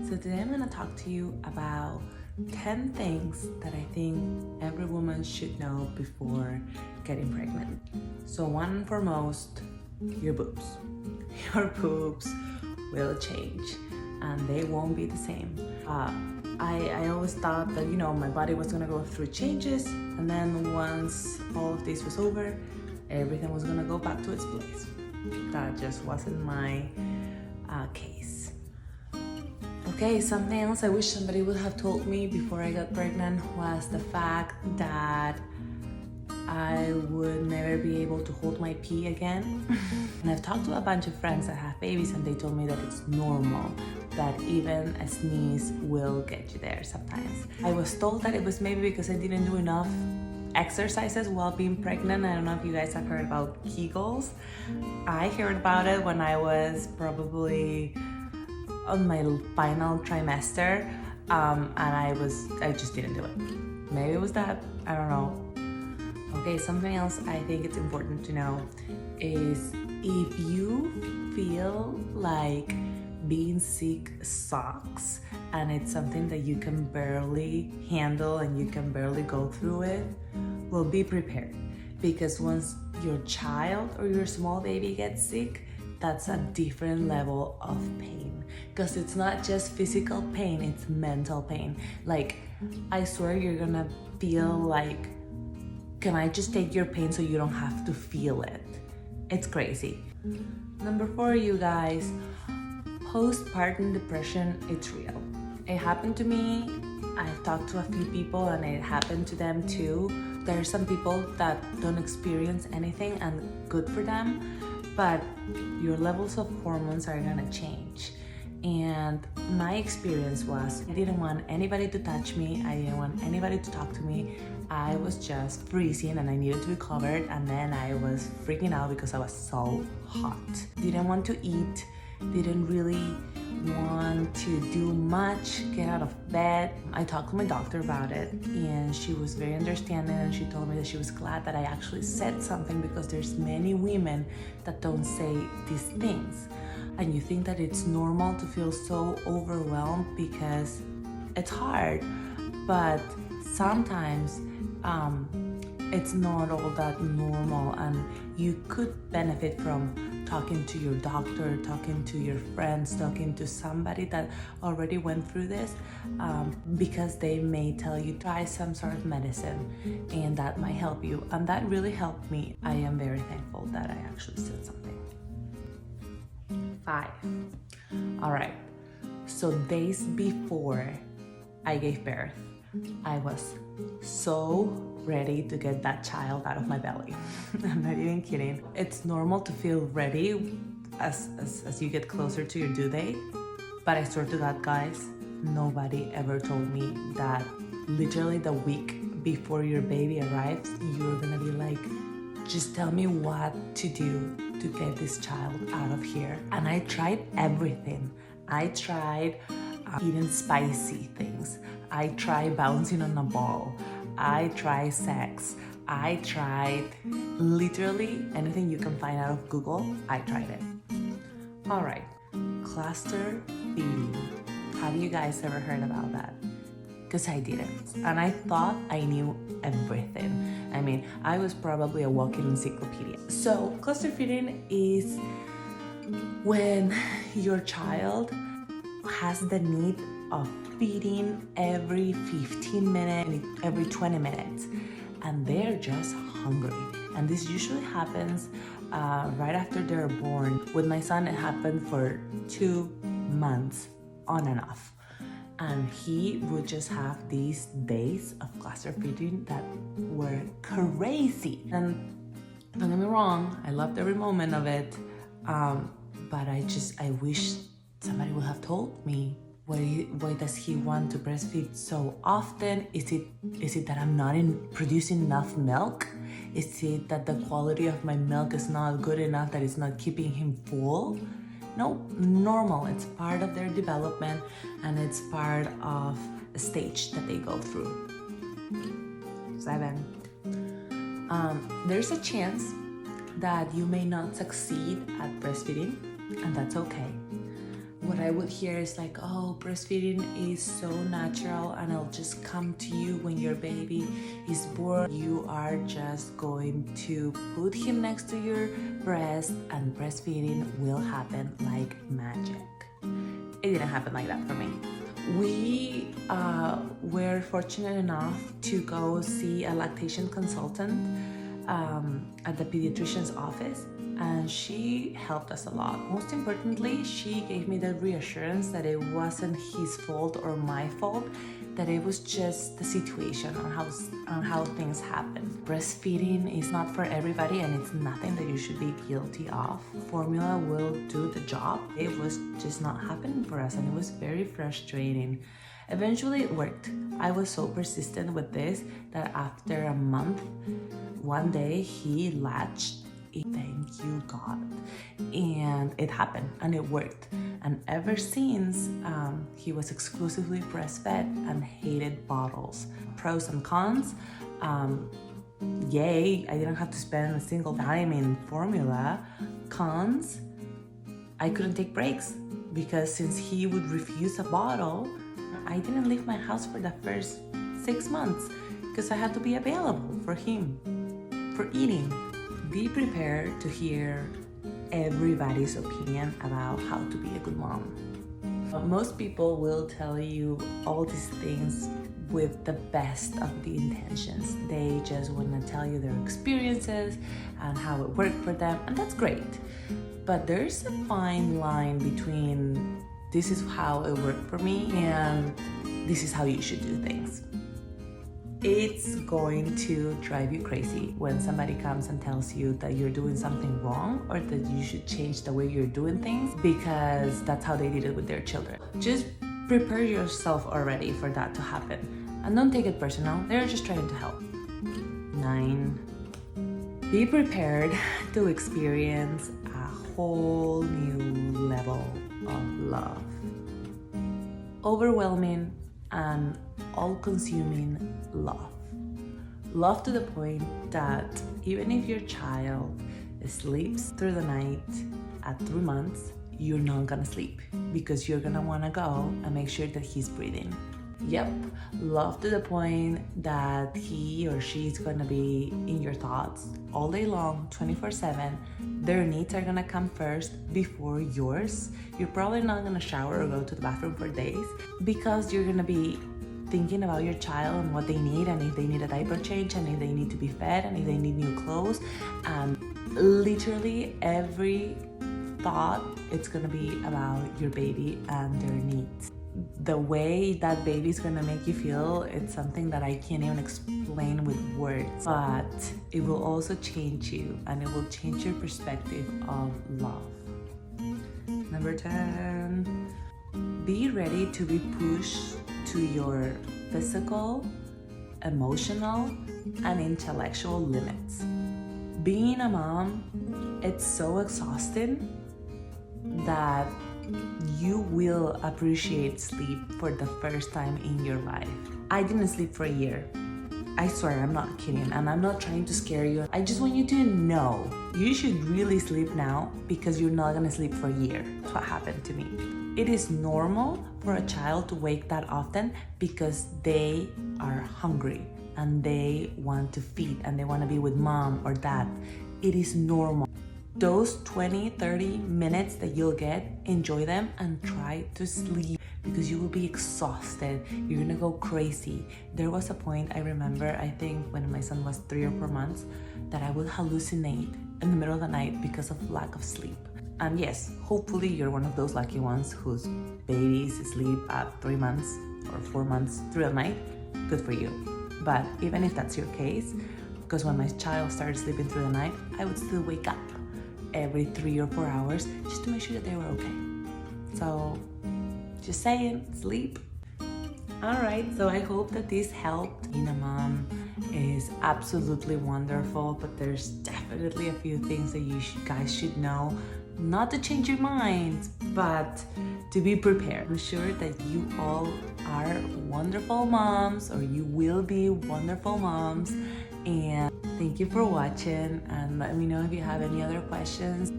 So today I'm going to talk to you about 10 things that I think every woman should know before getting pregnant. So one and foremost, your boobs. Your boobs will change and they won't be the same. I always thought that, my body was gonna go through changes, and then once all of this was over, everything was gonna go back to its place. That just wasn't my case. Okay, something else I wish somebody would have told me before I got pregnant was the fact that I would never be able to hold my pee again. And I've talked to a bunch of friends that have babies, and they told me that it's normal, that even a sneeze will get you there sometimes. I was told that it was maybe because I didn't do enough exercises while being pregnant. I don't know if you guys have heard about Kegels. I heard about it when I was probably on my final trimester, and I just didn't do it. Maybe it was that, I don't know. Okay, something else I think it's important to know is if you feel like being sick sucks and it's something that you can barely handle and you can barely go through it, well, be prepared, because once your child or your small baby gets sick, that's a different level of pain, because it's not just physical pain, it's mental pain. Like, I swear you're gonna feel like, can I just take your pain so you don't have to feel it? It's crazy. Number 4, you guys, postpartum depression, it's real. It happened to me. I've talked to a few people and it happened to them too. There are some people that don't experience anything, and good for them, but your levels of hormones are gonna change. And my experience was, I didn't want anybody to touch me. I didn't want anybody to talk to me. I was just freezing and I needed to be covered, and then I was freaking out because I was so hot. Didn't want to eat, didn't really want to do much, get out of bed. I talked to my doctor about it, and she was very understanding, and she told me that she was glad that I actually said something, because there's many women that don't say these things. And you think that it's normal to feel so overwhelmed because it's hard, but sometimes it's not all that normal, and you could benefit from talking to your doctor, talking to your friends, talking to somebody that already went through this, because they may tell you try some sort of medicine and that might help you, and that really helped me. I am very thankful that I actually said something. 5. All right, so days before I gave birth, I was so ready to get that child out of my belly. I'm not even kidding. It's normal to feel ready as you get closer to your due date, but I swear to God, guys, nobody ever told me that literally the week before your baby arrives, you're gonna be like, just tell me what to do to get this child out of here. And I tried everything. I tried eating spicy things. I tried bouncing on a ball. I tried sex. I tried literally anything you can find out of Google. I tried it. All right, cluster feeding. Have you guys ever heard about that? Because I didn't, and I thought I knew everything. I mean, I was probably a walking encyclopedia. So cluster feeding is when your child has the need of feeding every 15 minutes, every 20 minutes, and they're just hungry. And this usually happens right after they're born. With my son, it happened for 2 months on and off. And he would just have these days of cluster feeding that were crazy. And don't get me wrong, I loved every moment of it, but I wish somebody would have told me, why does he want to breastfeed so often? Is it that I'm not producing enough milk? Is it that the quality of my milk is not good enough, that it's not keeping him full? No, normal. It's part of their development, and it's part of a stage that they go through. 7. There's a chance that you may not succeed at breastfeeding, and that's okay. what I would hear is like, oh, breastfeeding is so natural and it'll just come to you when your baby is born. You are just going to put him next to your breast and breastfeeding will happen like magic. It didn't happen like that for me. We were fortunate enough to go see a lactation consultant at the pediatrician's office, and she helped us a lot. Most importantly, she gave me the reassurance that it wasn't his fault or my fault, that it was just the situation on how things happen. Breastfeeding is not for everybody, and it's nothing that you should be guilty of. Formula will do the job. It was just not happening for us, and it was very frustrating. Eventually it worked. I was so persistent with this that after a month, one day he latched. Thank you, God. And it happened and it worked. And ever since, he was exclusively breastfed and hated bottles. Pros and cons. Yay, I didn't have to spend a single dime in formula. Cons, I couldn't take breaks because since he would refuse a bottle, I didn't leave my house for the first 6 months because I had to be available for him, for eating. Be prepared to hear everybody's opinion about how to be a good mom. Most people will tell you all these things with the best of the intentions. They just want to tell you their experiences and how it worked for them, and that's great. But there's a fine line between this is how it worked for me and this is how you should do things. It's going to drive you crazy when somebody comes and tells you that you're doing something wrong or that you should change the way you're doing things because that's how they did it with their children. Just prepare yourself already for that to happen. And don't take it personal, they're just trying to help. 9. Be prepared to experience a whole new level of love. Overwhelming and all-consuming love. Love to the point that even if your child sleeps through the night at 3 months, you're not gonna sleep because you're gonna wanna go and make sure that he's breathing. Yep, love to the point that he or she's gonna be in your thoughts all day long, 24/7. Their needs are gonna come first before yours. You're probably not gonna shower or go to the bathroom for days because you're gonna be thinking about your child and what they need, and if they need a diaper change, and if they need to be fed, and if they need new clothes, and literally every thought, it's gonna be about your baby and their needs. The way that baby's gonna make you feel, it's something that I can't even explain with words, but it will also change you and it will change your perspective of love. Number 10, be ready to be pushed to your physical, emotional, and intellectual limits. Being a mom, it's so exhausting that you will appreciate sleep for the first time in your life. I didn't sleep for a year. I swear, I'm not kidding, and I'm not trying to scare you. I just want you to know you should really sleep now because you're not gonna sleep for a year. That's what happened to me. It is normal for a child to wake that often because they are hungry and they want to feed and they want to be with mom or dad. It is normal. Those 20-30 minutes that you'll get, enjoy them and try to sleep because you will be exhausted. You're gonna go crazy. There was a point, I remember, I think when my son was 3 or 4 months, that I would hallucinate in the middle of the night because of lack of sleep. And yes, hopefully you're one of those lucky ones whose babies sleep at 3 months or 4 months through the night. Good for you. But even if that's your case, because when my child started sleeping through the night, I would still wake up every 3 or 4 hours just to make sure that they were okay. So just saying, sleep. All right, so I hope that this helped. Being a mom is absolutely wonderful, but there's definitely a few things that you guys should know. Not to change your minds, but to be prepared. I'm sure that you all are wonderful moms, or you will be wonderful moms. And thank you for watching, and let me know if you have any other questions.